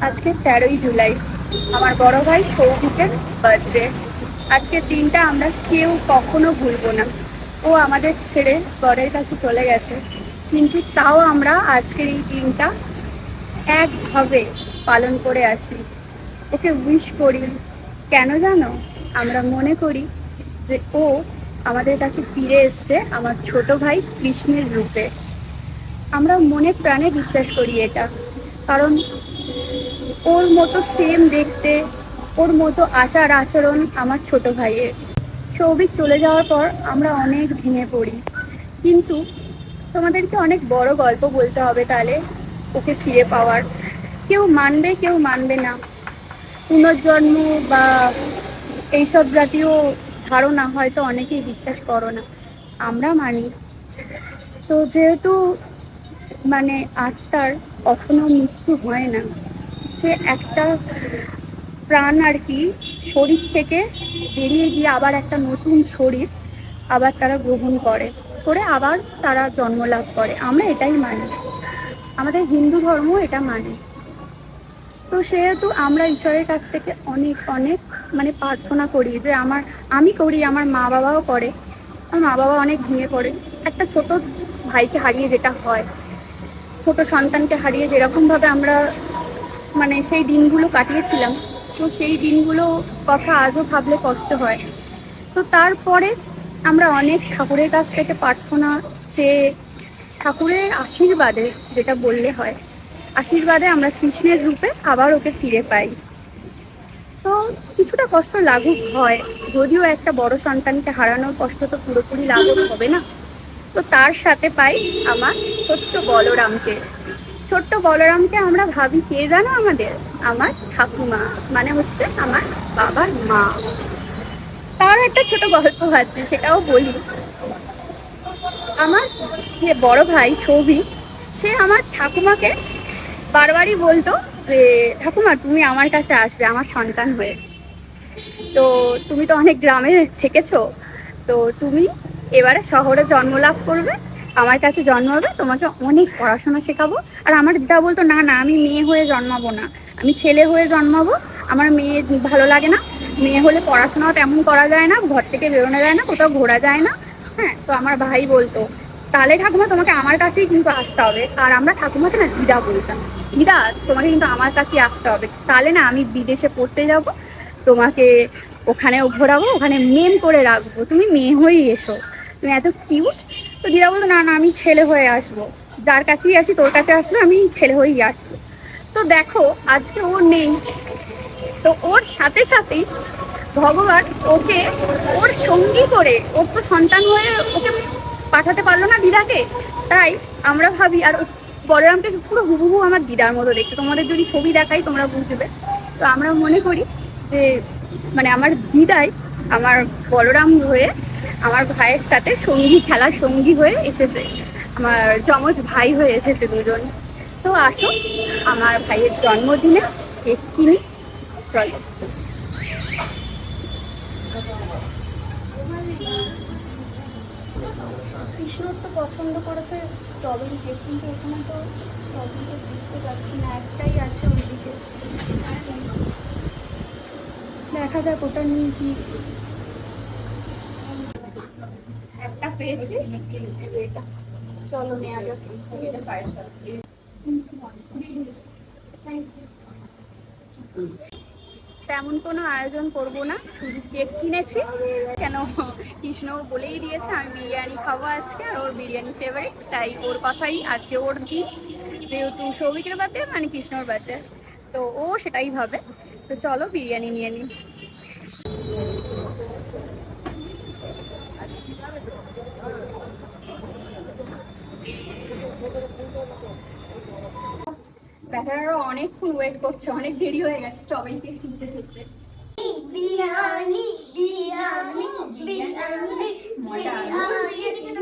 আজকে 13ই জুলাই, আমার বড় ভাই সৌভিকের বার্থডে। আজকের দিনটা আমরা কেউ কখনো ভুলবো না। ও আমাদের ছেড়ে বরের কাছে চলে গেছে, কিন্তু তাও আমরা আজকের এই দিনটা একভাবে পালন করে আসি, ওকে উইশ করি। কেন জানো? আমরা মনে করি যে ও আমাদের কাছে ফিরে এসছে আমার ছোট ভাই কৃষ্ণের রূপে। আমরা মনে প্রাণে বিশ্বাস করি এটা, কারণ ওর মতো সেম দেখতে, ওর মতো আচার আচরণ আমার ছোট ভাইয়ের। সৌভিক চলে যাওয়ার পর আমরা অনেক ভেঙে পড়ি, কিন্তু তোমাদেরকে অনেক বড় গল্প বলতে হবে তাহলে ওকে ফিরে পাওয়ার। কেউ মানবে কেউ মানবে না, পুনর্জন্ম বা এইসব জাতীয় ধারণা হয়তো অনেকেই বিশ্বাস করো না, আমরা মানি। তো যেহেতু মানে আত্মার কখনো মৃত্যু হয় না, সে একটা প্রাণ আর কি শরীর থেকে বেরিয়ে গিয়ে আবার একটা নতুন শরীর আবার তারা গ্রহণ করে করে আবার তারা জন্ম লাভ করে, আমরা এটাই মানি। আমাদের হিন্দু ধর্ম এটা মানে। তো সেহেতু আমরা ঈশ্বরের কাছ থেকে অনেক অনেক মানে প্রার্থনা করি যে আমি করি, আমার মা বাবাও করে। আমার মা বাবা অনেক ভেঙে পড়ে। একটা ছোট ভাইকে হারিয়ে যেটা হয়, ছোট সন্তানকে হারিয়ে যেরকমভাবে আমরা মানে সেই দিনগুলো কাটিয়েছিলাম, তো সেই দিনগুলো কথা আজও ভাবলে কষ্ট হয়। তো তারপরে আমরা অনেক ঠাকুরের কাছ থেকে প্রার্থনা চেয়ে, ঠাকুরের আশীর্বাদে, যেটা বললে হয়, আশীর্বাদে আমরা কৃষ্ণের রূপে আবার ওকে ফিরে পাই। তো কিছুটা কষ্ট লাঘব হয়, যদিও একটা বড় সন্তানকে হারানোর কষ্ট তো পুরোপুরি লাঘব হবে না। তো তার সাথে পাই আমার ছোট্ট বলরামকে। ছোট্ট বলরামকে আমরা ভাবি কে জানো? আমার ঠাকুমা, মানে হচ্ছে আমার বাবার মা। তার একটা ছোট গল্প আছে, সেটাও বলি। আমার যে বড় ভাই সৌভিক, সে আমার ঠাকুমাকে বারবারই বলতো যে ঠাকুমা তুমি আমার কাছে আসবে আমার সন্তান হয়ে। তো তুমি তো অনেক গ্রামে থেকেছো, তো তুমি এবারে শহরে জন্ম লাভ করবে, আমার কাছে জন্মাবে, তোমাকে অনেক পড়াশোনা শেখাবো। আর আমার দিদা বলতো না না, আমি মেয়ে হয়ে জন্মাবো না, আমি ছেলে হয়ে জন্মাবো। আমার মেয়ে ভালো লাগে না, মেয়ে হলে পড়াশোনাও তেমন করা যায় না, ঘর থেকে বেরোনো যায় না, কোথাও ঘোরা যায় না। হ্যাঁ, তো আমার ভাই বলতো তাহলে ঠাকুমা তোমাকে আমার কাছেই কিন্তু আসতে হবে। আর আমরা ঠাকুমাকে না দিদা বলতাম, দিদা তোমাকে কিন্তু আমার কাছেই আসতে হবে, তাহলে না আমি বিদেশে পড়তে যাব, তোমাকে ওখানেও ঘোরাবো, ওখানে মেম করে রাখবো, তুমি মেয়ে হয়েই এসো, তুমি এত কিউট। তো দিদা বলতো না না, আমি ছেলে হয়ে আসবো, যার কাছেই আসি তোর কাছে আসলে আমি ছেলে হয়েই আসবো। তো দেখো আজকে ও নেই, তো ওর সাথে সাথেই ভগবান ওকে ওর সঙ্গী করে, ওর তো সন্তান হয়ে ওকে পাঠাতে পারলো না দিদাকে। তাই আমরা ভাবি, আর বলরামকে পুরো হুবহু আমার দিদার মতো দেখতে, তোমাদের যদি ছবি দেখাই তোমরা বুঝবে। তো আমরা মনে করি যে মানে আমার দিদাই আমার বলরাম হয়ে আমার ভাইয়ের সাথে সঙ্গী, খেলার সঙ্গী হয়ে এসেছে, আমার যমজ ভাই হয়ে এসেছে দুজন। তো আসো আমার ভাইয়ের জন্মদিনে কেক কিনি, চলো। কৃষ্ণর তো পছন্দ করেছে স্ট্রবেরি কেক, কিন্তু এখানে তো স্ট্রবেরি কেক বুঝতে পারছি না, একটাই আছে ওইদিকে। দেখা যাক ওটা নিয়ে কি। একটা পেয়েছি, এটা চলো নেওয়া যাক। তেমন কোনো আয়োজন করব না, শুধু কেক কিনেছি। কেন, কৃষ্ণ বলেই দিয়েছে আমি বিরিয়ানি খাবো আজকে, আর ওর বিরিয়ানি ফেভারিট, তাই ওর কথাই আজকে ওর দিন, যেহেতু সৌভিকের বার্থডে মানে কৃষ্ণর বার্থডে, তো ও সেটাই ভাবে। তো চলো বিরিয়ানি নিয়ে নিই। বেচারারা অনেকক্ষণ ওয়েট করছে, অনেক দেরি হয়ে গেছে স্ট্রবেরি কেক কিনতে কিনতে। বিরিয়ানি বিরিয়ানি বিরিয়ানি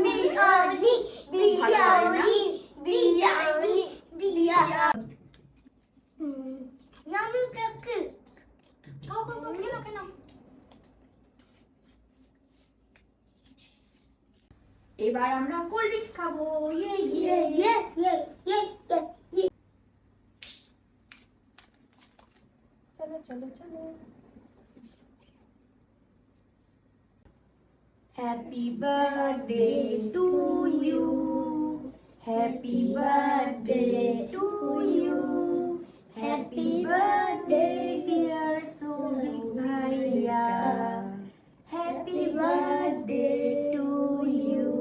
বিরিয়ানি বিরিয়ানি বিরিয়ানি বিরিয়ানি নামু কাকু খাও খাও খাও, কেন কেন। এবার আমরা কোল্ড ড্রিঙ্কস খাবো, ইয়ে ইয়ে ইয়ে ইয়ে ইয়ে ইয়ে। চলো চলো। Happy birthday to you, happy birthday to you, happy birthday dear Souvik ভাইয়া, হ্যাপি বার্থডে টু ইউ।